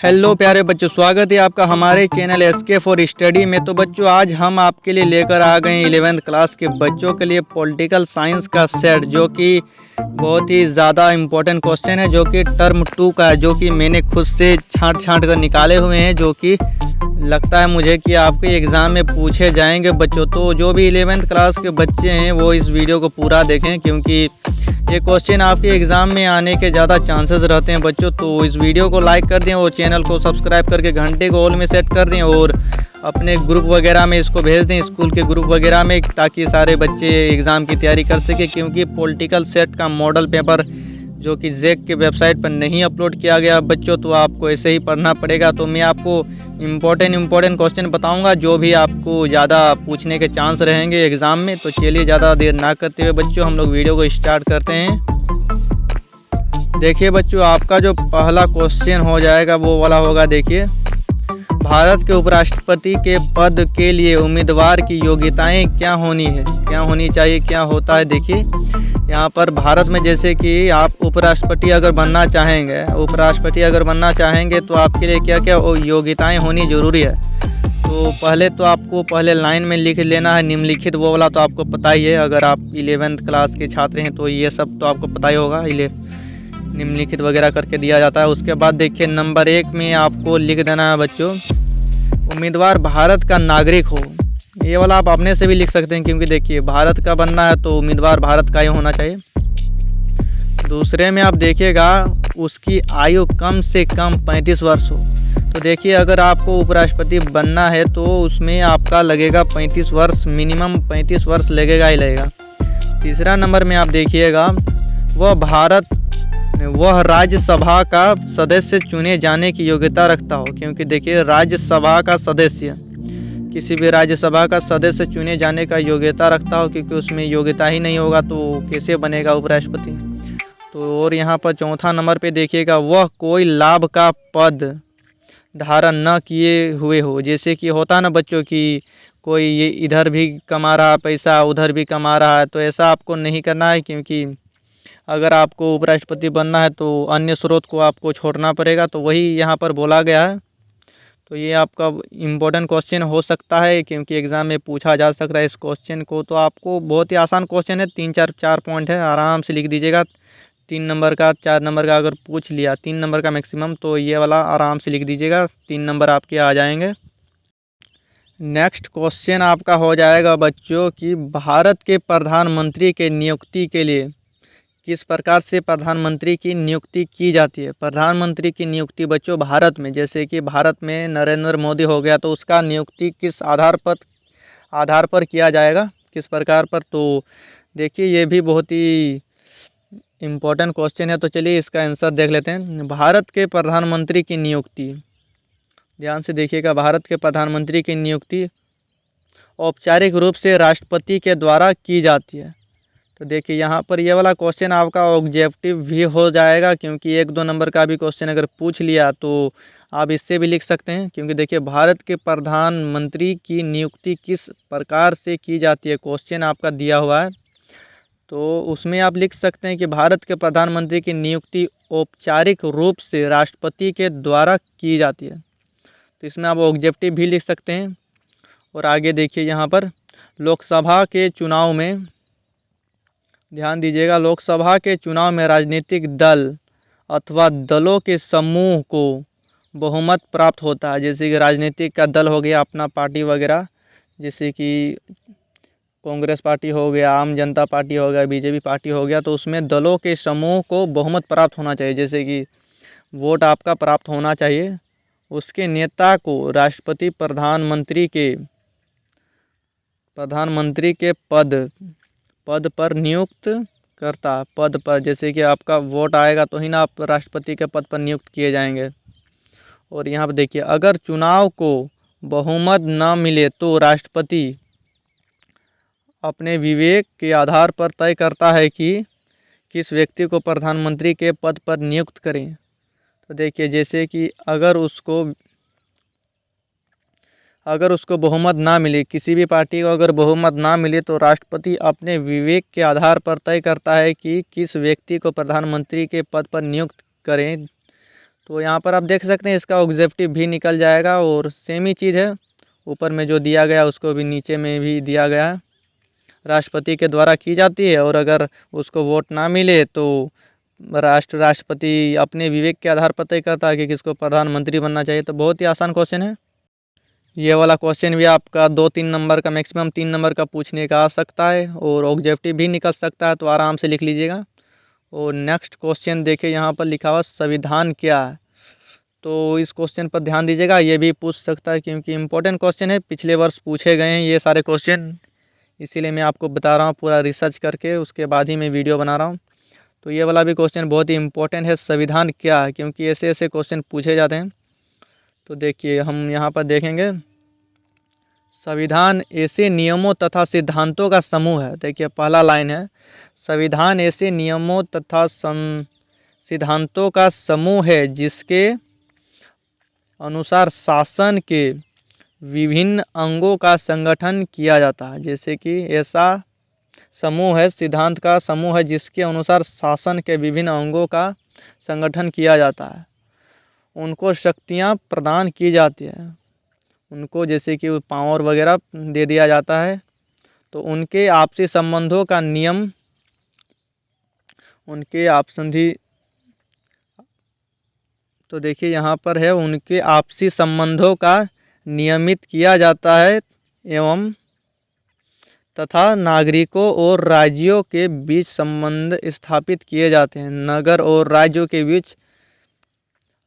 Hello प्यारे बच्चों, स्वागत है आपका हमारे चैनल एसके फॉर स्टडी में। तो बच्चों, आज हम आपके लिए लेकर आ गए 11th क्लास के बच्चों के लिए पॉलिटिकल साइंस का सेट, जो कि बहुत ही ज़्यादा इम्पोर्टेंट क्वेश्चन है, जो कि टर्म 2 का है, जो कि मैंने खुद से छांट कर निकाले हुए हैं, जो कि लगता है मुझे कि आपके एग्ज़ाम में पूछे जाएंगे बच्चों। तो जो भी 11th क्लास के बच्चे हैं वो इस वीडियो को पूरा देखें, क्योंकि ये क्वेश्चन आपके एग्ज़ाम में आने के ज़्यादा चांसेस रहते हैं बच्चों। तो इस वीडियो को लाइक कर दें और चैनल को सब्सक्राइब करके घंटे को ऑल में सेट कर दें, और अपने ग्रुप वगैरह में इसको भेज दें, स्कूल के ग्रुप वगैरह में, ताकि सारे बच्चे एग्ज़ाम की तैयारी कर सकें। क्योंकि पॉलिटिकल सेट का मॉडल पेपर जो कि जैक के वेबसाइट पर नहीं अपलोड किया गया बच्चों, तो आपको ऐसे ही पढ़ना पड़ेगा। तो मैं आपको इम्पोर्टेंट क्वेश्चन बताऊंगा, जो भी आपको ज़्यादा पूछने के चांस रहेंगे एग्ज़ाम में। तो चलिए ज़्यादा देर ना करते हुए बच्चों, हम लोग वीडियो को स्टार्ट करते हैं। देखिए बच्चों, आपका जो पहला क्वेश्चन हो जाएगा वो वाला होगा। देखिए, भारत के उपराष्ट्रपति के पद के लिए उम्मीदवार की योग्यताएं क्या होनी चाहिए, क्या होता है। देखिए यहाँ पर भारत में जैसे कि आप उपराष्ट्रपति अगर बनना चाहेंगे तो आपके लिए क्या क्या योग्यताएं होनी ज़रूरी है। तो पहले लाइन में लिख लेना है निम्नलिखित, वो वाला तो आपको पता ही है। अगर आप 11th क्लास के छात्र हैं तो ये सब तो आपको पता ही होगा, निम्नलिखित वगैरह करके दिया जाता है। उसके बाद देखिए नंबर 1 में आपको लिख देना है बच्चों, उम्मीदवार भारत का नागरिक हो। ये वाला आप अपने से भी लिख सकते हैं, क्योंकि देखिए भारत का बनना है तो उम्मीदवार भारत का ही होना चाहिए। दूसरे में आप देखिएगा, उसकी आयु कम से कम 35 वर्ष हो। तो देखिए, अगर आपको उपराष्ट्रपति बनना है तो उसमें आपका लगेगा 35 वर्ष, मिनिमम 35 वर्ष लगेगा ही लगेगा। तीसरा नंबर में आप देखिएगा, वह राज्यसभा का सदस्य चुने जाने की योग्यता रखता हो। क्योंकि देखिए, राज्यसभा का सदस्य, किसी भी राज्यसभा का सदस्य चुने जाने का योग्यता रखता हो, क्योंकि उसमें योग्यता ही नहीं होगा तो कैसे बनेगा उपराष्ट्रपति। तो और यहाँ पर चौथा नंबर पे देखिएगा, वह कोई लाभ का पद धारण न किए हुए हो। जैसे कि होता ना बच्चों कि कोई ये इधर भी कमा रहा पैसा, उधर भी कमा रहा है, तो ऐसा आपको नहीं करना है। क्योंकि अगर आपको उपराष्ट्रपति बनना है तो अन्य स्रोत को आपको छोड़ना पड़ेगा, तो वही यहाँ पर बोला गया है। तो ये आपका इम्पोर्टेंट क्वेश्चन हो सकता है, क्योंकि एग्ज़ाम में पूछा जा सकता है इस क्वेश्चन को। तो आपको बहुत ही आसान क्वेश्चन है, 3-4 पॉइंट है, आराम से लिख दीजिएगा। 3 नंबर का, 4 नंबर का अगर पूछ लिया, 3 नंबर का मैक्सिमम, तो ये वाला आराम से लिख दीजिएगा, 3 नंबर आपके आ जाएंगे। नेक्स्ट क्वेश्चन आपका हो जाएगा बच्चों कि भारत के प्रधानमंत्री के नियुक्ति के लिए किस प्रकार से प्रधानमंत्री की नियुक्ति की जाती है। प्रधानमंत्री की नियुक्ति बच्चों भारत में, जैसे कि भारत में नरेंद्र मोदी हो गया, तो उसका नियुक्ति किस आधार पर किया जाएगा, किस प्रकार पर। तो देखिए, ये भी बहुत ही इम्पोर्टेंट क्वेश्चन है। तो चलिए इसका आंसर देख लेते हैं। भारत के प्रधानमंत्री की नियुक्ति, ध्यान से देखिएगा, भारत के प्रधानमंत्री की नियुक्ति औपचारिक रूप से राष्ट्रपति के द्वारा की जाती है। तो देखिए यहाँ पर ये वाला क्वेश्चन आपका ऑब्जेक्टिव भी हो जाएगा, क्योंकि 1-2 नंबर का भी क्वेश्चन अगर पूछ लिया तो आप इससे भी लिख सकते हैं। क्योंकि देखिए, भारत के प्रधानमंत्री की नियुक्ति किस प्रकार से की जाती है, क्वेश्चन आपका दिया हुआ है। तो उसमें आप लिख सकते हैं कि भारत के प्रधानमंत्री की नियुक्ति औपचारिक रूप से राष्ट्रपति के द्वारा की जाती है। तो इसमें आप ऑब्जेक्टिव भी लिख सकते हैं। और आगे देखिए यहाँ पर, लोकसभा के चुनाव में, ध्यान दीजिएगा, लोकसभा के चुनाव में राजनीतिक दल अथवा दलों के समूह को बहुमत प्राप्त होता है। जैसे कि राजनीतिक का दल हो गया अपना पार्टी वगैरह, जैसे कि कांग्रेस पार्टी हो गया, आम जनता पार्टी हो गया, बीजेपी पार्टी हो गया, तो उसमें दलों के समूह को बहुमत प्राप्त होना चाहिए। जैसे कि वोट आपका प्राप्त होना चाहिए। उसके नेता को राष्ट्रपति प्रधानमंत्री के पद पर नियुक्त करता। पद पर, जैसे कि आपका वोट आएगा तो ही ना आप राष्ट्रपति के पद पर नियुक्त किए जाएंगे। और यहाँ पर देखिए, अगर चुनाव को बहुमत न मिले तो राष्ट्रपति अपने विवेक के आधार पर तय करता है कि किस व्यक्ति को प्रधानमंत्री के पद पर नियुक्त करें। तो देखिए, जैसे कि अगर उसको बहुमत ना मिले, किसी भी पार्टी को अगर बहुमत ना मिले, तो राष्ट्रपति अपने विवेक के आधार पर तय करता है कि किस व्यक्ति को प्रधानमंत्री के पद पर नियुक्त करें। तो यहाँ पर आप देख सकते हैं इसका ऑब्जेक्टिव भी निकल जाएगा और सेम ही चीज़ है, ऊपर में जो दिया गया उसको भी नीचे में भी दिया गया है। राष्ट्रपति के द्वारा की जाती है और अगर उसको वोट ना मिले तो राष्ट्रपति अपने विवेक के आधार पर तय करता है कि किसको प्रधानमंत्री बनना चाहिए। तो बहुत ही आसान क्वेश्चन है। ये वाला क्वेश्चन भी आपका 2-3 नंबर का, मैक्सिमम 3 नंबर का पूछने का आ सकता है और ऑब्जेक्टिव भी निकल सकता है, तो आराम से लिख लीजिएगा। और नेक्स्ट क्वेश्चन देखिए, यहाँ पर लिखा हुआ संविधान क्या है। तो इस क्वेश्चन पर ध्यान दीजिएगा, ये भी पूछ सकता है क्योंकि इम्पोर्टेंट क्वेश्चन है, पिछले वर्ष पूछे गए हैं ये सारे क्वेश्चन, इसीलिए मैं आपको बता रहा हूँ पूरा रिसर्च करके, उसके बाद ही मैं वीडियो बना रहा हूँ। तो ये वाला भी क्वेश्चन बहुत ही इम्पोर्टेंट है, संविधान क्या है, क्योंकि ऐसे ऐसे क्वेश्चन पूछे जाते हैं। तो देखिए हम यहाँ पर देखेंगे, संविधान ऐसे नियमों तथा सिद्धांतों का समूह है। देखिए पहला लाइन है, संविधान ऐसे नियमों तथा सिद्धांतों का समूह है जिसके अनुसार शासन के विभिन्न अंगों का संगठन किया जाता है। जैसे कि ऐसा समूह है, सिद्धांत का समूह है जिसके अनुसार शासन के विभिन्न अंगों का संगठन किया जाता है, उनको शक्तियाँ प्रदान की जाती है, उनको जैसे कि पावर वगैरह दे दिया जाता है। तो उनके आपसी संबंधों का नियम, उनके आपसी, तो देखिए यहाँ पर है, उनके आपसी संबंधों का नियमित किया जाता है एवं तथा नागरिकों और राज्यों के बीच संबंध स्थापित किए जाते हैं। नगर और राज्यों के बीच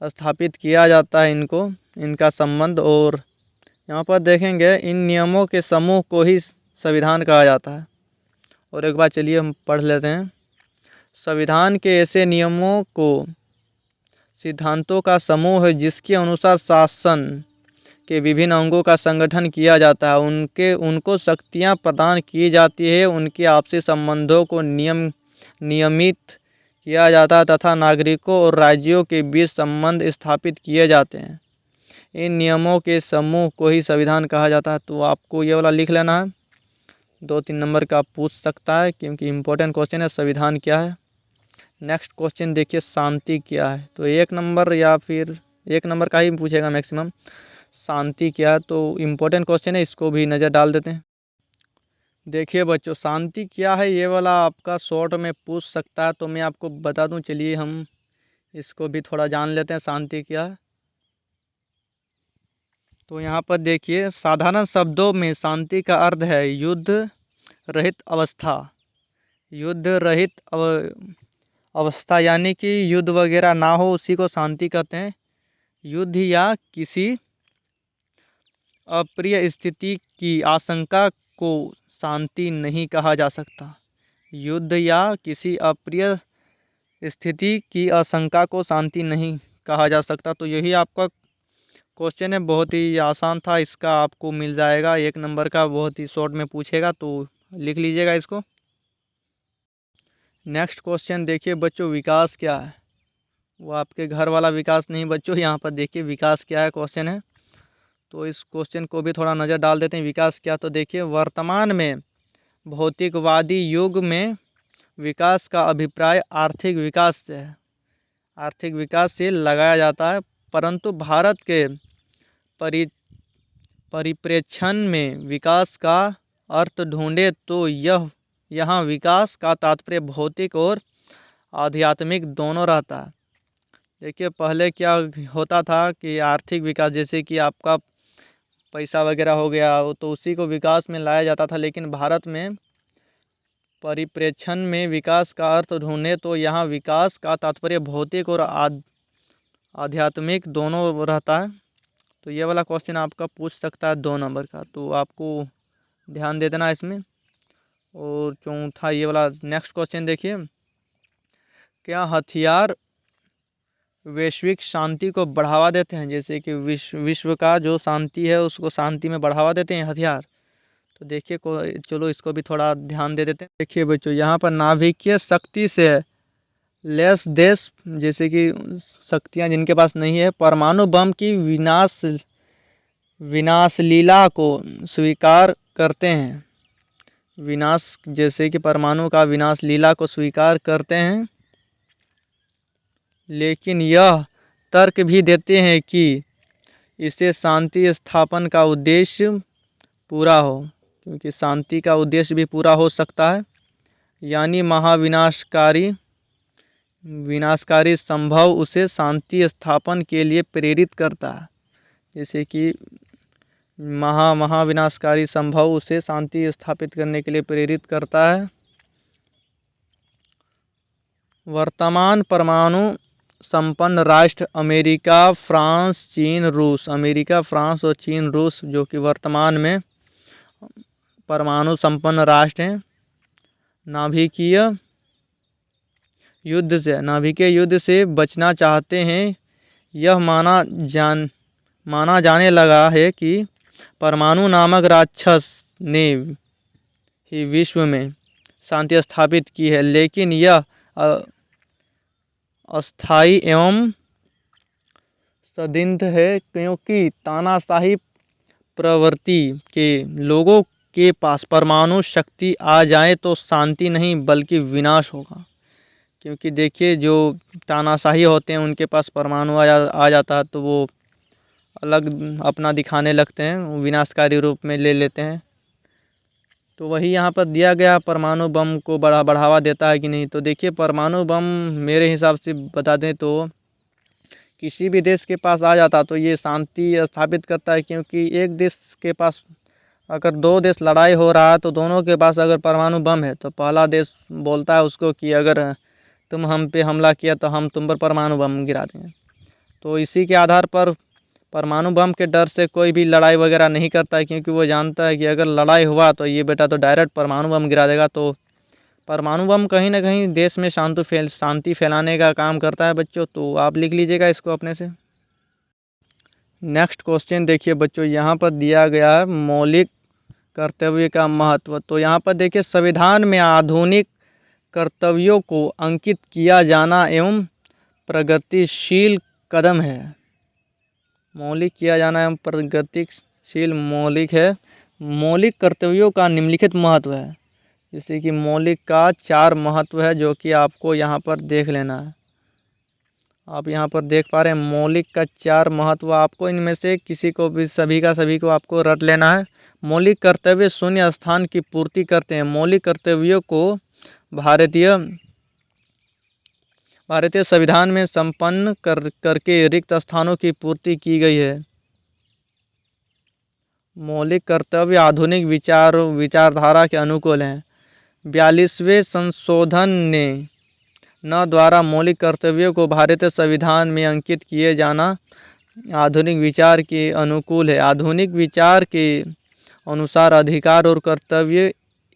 स्थापित किया जाता है इनका संबंध। और यहाँ पर देखेंगे इन नियमों के समूह को ही संविधान कहा जाता है। और एक बार चलिए हम पढ़ लेते हैं, संविधान के ऐसे नियमों को सिद्धांतों का समूह है जिसके अनुसार शासन के विभिन्न अंगों का संगठन किया जाता है, उनको शक्तियाँ प्रदान की जाती है, उनके आपसी संबंधों को नियमित किया जाता है तथा नागरिकों और राज्यों के बीच संबंध स्थापित किए जाते हैं। इन नियमों के समूह को ही संविधान कहा जाता है। तो आपको ये वाला लिख लेना है, 2-3 नंबर का पूछ सकता है क्योंकि इम्पोर्टेंट क्वेश्चन है, संविधान क्या है। नेक्स्ट क्वेश्चन देखिए, शांति क्या है। तो 1 नंबर या फिर 1 नंबर का ही पूछेगा मैक्सिमम, शांति क्या है। तो इम्पोर्टेंट क्वेश्चन है, इसको भी नज़र डाल देते हैं। देखिए बच्चों, शांति क्या है ये वाला आपका शॉर्ट में पूछ सकता है, तो मैं आपको बता दूं, चलिए हम इसको भी थोड़ा जान लेते हैं, शांति क्या है। तो यहाँ पर देखिए, साधारण शब्दों में शांति का अर्थ है युद्ध रहित अवस्था। युद्ध रहित अवस्था यानी कि युद्ध वगैरह ना हो, उसी को शांति कहते हैं। युद्ध या किसी अप्रिय स्थिति की आशंका को शांति नहीं कहा जा सकता। युद्ध या किसी अप्रिय स्थिति की आशंका को शांति नहीं कहा जा सकता। तो यही आपका क्वेश्चन है, बहुत ही आसान था, इसका आपको मिल जाएगा 1 नंबर का, बहुत ही शॉर्ट में पूछेगा, तो लिख लीजिएगा इसको। नेक्स्ट क्वेश्चन देखिए बच्चों, विकास क्या है। वो आपके घर वाला विकास नहीं बच्चों, यहाँ पर देखिए विकास क्या है क्वेश्चन है। तो इस क्वेश्चन को भी थोड़ा नज़र डाल देते हैं, विकास क्या। तो देखिए, वर्तमान में भौतिकवादी युग में विकास का अभिप्राय आर्थिक विकास से है, आर्थिक विकास से लगाया जाता है। परंतु भारत के परिप्रेक्ष्य में विकास का अर्थ ढूंढे तो यहाँ विकास का तात्पर्य भौतिक और आध्यात्मिक दोनों रहता है। देखिए पहले क्या होता था कि आर्थिक विकास, जैसे कि आपका पैसा वगैरह हो गया, तो उसी को विकास में लाया जाता था। लेकिन भारत में परिप्रेक्ष्य में विकास का अर्थ ढूंढे तो यहाँ विकास का तात्पर्य भौतिक और आध्यात्मिक दोनों रहता है। तो ये वाला क्वेश्चन आपका पूछ सकता है 2 नंबर का, तो आपको ध्यान दे देना इसमें। और चौथा ये वाला नेक्स्ट क्वेश्चन देखिए, क्या हथियार वैश्विक शांति को बढ़ावा देते हैं। जैसे कि विश्व का जो शांति है उसको शांति में बढ़ावा देते हैं हथियार। तो देखिए चलो इसको भी थोड़ा ध्यान दे देते हैं। देखिए बच्चों, यहाँ पर नाभिकीय शक्ति से लेस देश, जैसे कि शक्तियाँ जिनके पास नहीं है, परमाणु बम की विनाश लीला को स्वीकार करते हैं। विनाश, जैसे कि परमाणु का विनाश लीला को स्वीकार करते हैं, लेकिन यह तर्क भी देते हैं कि इससे शांति स्थापन का उद्देश्य पूरा हो, क्योंकि शांति का उद्देश्य भी पूरा हो सकता है, यानी विनाशकारी संभव उसे शांति स्थापन के लिए प्रेरित करता है। जैसे कि महाविनाशकारी संभव उसे शांति स्थापित करने के लिए प्रेरित करता है। वर्तमान परमाणु संपन्न राष्ट्र अमेरिका, फ्रांस, चीन, रूस। अमेरिका, फ्रांस और चीन, रूस जो कि वर्तमान में परमाणु संपन्न राष्ट्र हैं। नाभिकीय युद्ध से बचना चाहते हैं। यह माना जाने लगा है कि परमाणु नामक राक्षस ने ही विश्व में शांति स्थापित की है, लेकिन यह अस्थायी एवं सदिग्ध है, क्योंकि तानाशाही प्रवृत्ति के लोगों के पास परमाणु शक्ति आ जाए तो शांति नहीं बल्कि विनाश होगा। क्योंकि देखिए, जो तानाशाही होते हैं उनके पास परमाणु आ जाता है तो वो अलग अपना दिखाने लगते हैं, विनाशकारी रूप में ले लेते हैं। तो वही यहाँ पर दिया गया, परमाणु बम को बढ़ावा देता है कि नहीं। तो देखिए, परमाणु बम मेरे हिसाब से बता दें तो किसी भी देश के पास आ जाता तो ये शांति स्थापित करता है, क्योंकि एक देश के पास अगर दो देश लड़ाई हो रहा है तो दोनों के पास अगर परमाणु बम है तो पहला देश बोलता है उसको कि अगर तुम हम पे हमला किया तो हम तुम पर परमाणु बम गिरा देंगे। तो इसी के आधार पर परमाणु बम के डर से कोई भी लड़ाई वगैरह नहीं करता है, क्योंकि वो जानता है कि अगर लड़ाई हुआ तो ये बेटा तो डायरेक्ट परमाणु बम गिरा देगा। तो परमाणु बम कहीं ना कहीं देश में शांति फैलाने का काम करता है बच्चों। तो आप लिख लीजिएगा इसको अपने से। नेक्स्ट क्वेश्चन देखिए बच्चों, यहाँ पर दिया गया है मौलिक कर्तव्य का महत्व। तो यहाँ पर देखिए, संविधान में आधुनिक कर्तव्यों को अंकित किया जाना एवं प्रगतिशील कदम है। मौलिक किया जाना एवं प्रगतिशील मौलिक है। मौलिक कर्तव्यों का निम्नलिखित महत्व है। जैसे कि मौलिक का 4 महत्व है जो कि आपको यहाँ पर देख लेना है। आप यहाँ पर देख पा रहे हैं मौलिक का 4 महत्व। आपको इनमें से किसी को भी सभी को आपको रट लेना है। मौलिक कर्तव्य शून्य स्थान की पूर्ति करते हैं। मौलिक कर्तव्यों को भारतीय संविधान में संपन्न करके रिक्त स्थानों की पूर्ति की गई है। मौलिक कर्तव्य आधुनिक विचारधारा के अनुकूल हैं। 42वें संशोधन ने द्वारा मौलिक कर्तव्यों को भारतीय संविधान में अंकित किए जाना आधुनिक विचार के अनुकूल है। आधुनिक विचार के अनुसार अधिकार और कर्तव्य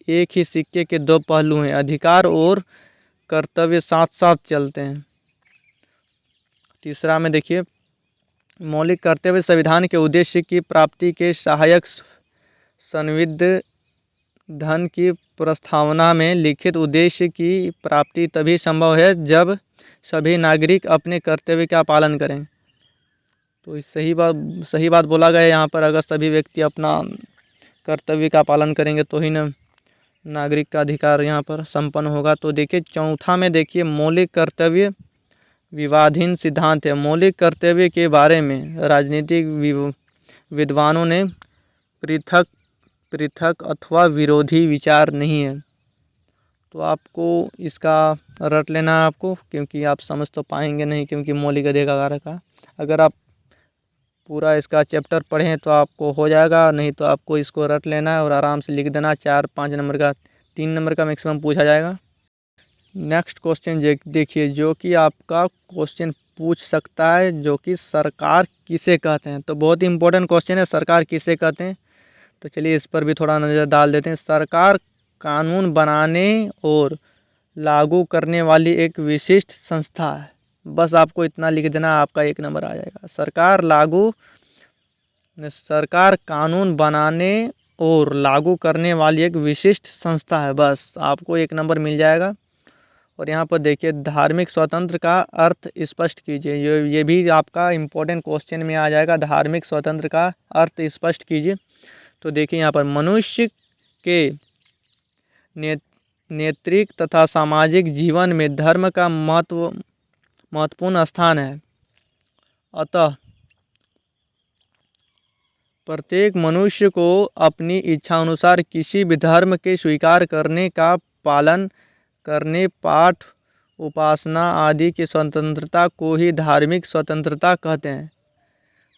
एक ही सिक्के के 2 पहलू हैं। अधिकार और कर्तव्य साथ साथ चलते हैं। तीसरा में देखिए, मौलिक कर्तव्य संविधान के उद्देश्य की प्राप्ति के सहायक संविधान की प्रस्तावना में लिखित उद्देश्य की प्राप्ति तभी संभव है जब सभी नागरिक अपने कर्तव्य का पालन करें। तो सही बात बोला गया यहाँ पर। अगर सभी व्यक्ति अपना कर्तव्य का पालन करेंगे तो ही न नागरिक का अधिकार यहाँ पर संपन्न होगा। तो देखिए, चौथा में देखिए, मौलिक कर्तव्य विवादहीन सिद्धांत है। मौलिक कर्तव्य के बारे में राजनीतिक विद्वानों ने पृथक अथवा विरोधी विचार नहीं है। तो आपको इसका रट लेना है आपको, क्योंकि आप समझ तो पाएंगे नहीं, क्योंकि मौलिक अधिकार का अगर आप पूरा इसका चैप्टर पढ़ें तो आपको हो जाएगा, नहीं तो आपको इसको रट लेना है और आराम से लिख देना। 4-5 नंबर का, 3 नंबर का मैक्सिमम पूछा जाएगा। नेक्स्ट क्वेश्चन देखिए, जो कि आपका क्वेश्चन पूछ सकता है, जो कि सरकार किसे कहते हैं। तो बहुत ही इंपॉर्टेंट क्वेश्चन है, सरकार किसे कहते हैं। तो चलिए इस पर भी थोड़ा नज़र डाल देते हैं। सरकार कानून बनाने और लागू करने वाली एक विशिष्ट संस्था है। बस आपको इतना लिख देना, आपका 1 नंबर आ जाएगा। सरकार कानून बनाने और लागू करने वाली एक विशिष्ट संस्था है। बस आपको 1 नंबर मिल जाएगा। और यहाँ पर देखिए, धार्मिक स्वतंत्र का अर्थ स्पष्ट कीजिए। ये भी आपका इम्पोर्टेंट क्वेश्चन में आ जाएगा। धार्मिक स्वतंत्र का अर्थ स्पष्ट कीजिए। तो देखिए, यहाँ पर मनुष्य के नैतिक तथा सामाजिक जीवन में धर्म का महत्वपूर्ण स्थान है। अतः प्रत्येक मनुष्य को अपनी इच्छानुसार किसी भी धर्म के स्वीकार करने का पालन करने, पाठ, उपासना आदि की स्वतंत्रता को ही धार्मिक स्वतंत्रता कहते हैं।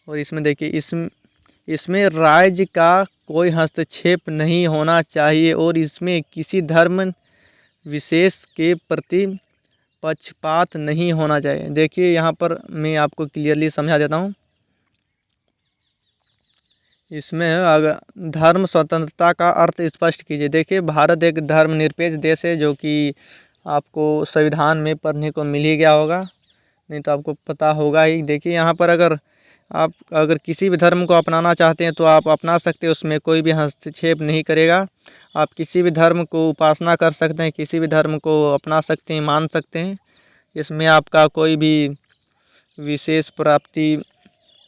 और इसमें देखिए, इसमें राज्य का कोई हस्तक्षेप नहीं होना चाहिए और इसमें किसी धर्म विशेष के प्रति पक्षपात नहीं होना चाहिए। देखिए यहाँ पर मैं आपको क्लियरली समझा देता हूँ। इसमें अगर धर्म स्वतंत्रता का अर्थ स्पष्ट कीजिए। देखिए, भारत एक धर्मनिरपेक्ष देश है, जो कि आपको संविधान में पढ़ने को मिल ही गया होगा, नहीं तो आपको पता होगा ही। देखिए यहाँ पर अगर किसी भी धर्म को अपनाना चाहते हैं तो आप अपना सकते हैं, उसमें कोई भी हस्तक्षेप नहीं करेगा। आप किसी भी धर्म को उपासना कर सकते हैं, किसी भी धर्म को अपना सकते हैं, मान सकते हैं। इसमें आपका कोई भी विशेष प्राप्ति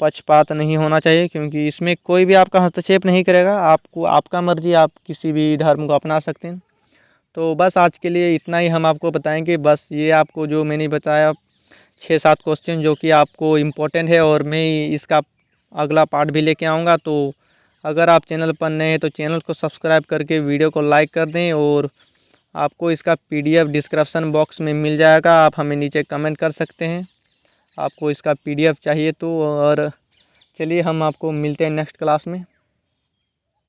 पक्षपात नहीं होना चाहिए, क्योंकि इसमें कोई भी आपका हस्तक्षेप नहीं करेगा। आपको आपका मर्जी, आप किसी भी धर्म को अपना सकते हैं। तो बस आज के लिए इतना ही हम आपको बताएंगे। बस ये आपको जो मैंने बताया 6-7 क्वेश्चन जो कि आपको इम्पोर्टेंट है, और मैं इसका अगला पार्ट भी लेके आऊँगा। तो अगर आप चैनल पर नए हैं तो चैनल को सब्सक्राइब करके वीडियो को लाइक कर दें, और आपको इसका PDF डिस्क्रिप्शन बॉक्स में मिल जाएगा। आप हमें नीचे कमेंट कर सकते हैं आपको इसका PDF चाहिए तो। और चलिए हम आपको मिलते हैं नेक्स्ट क्लास में।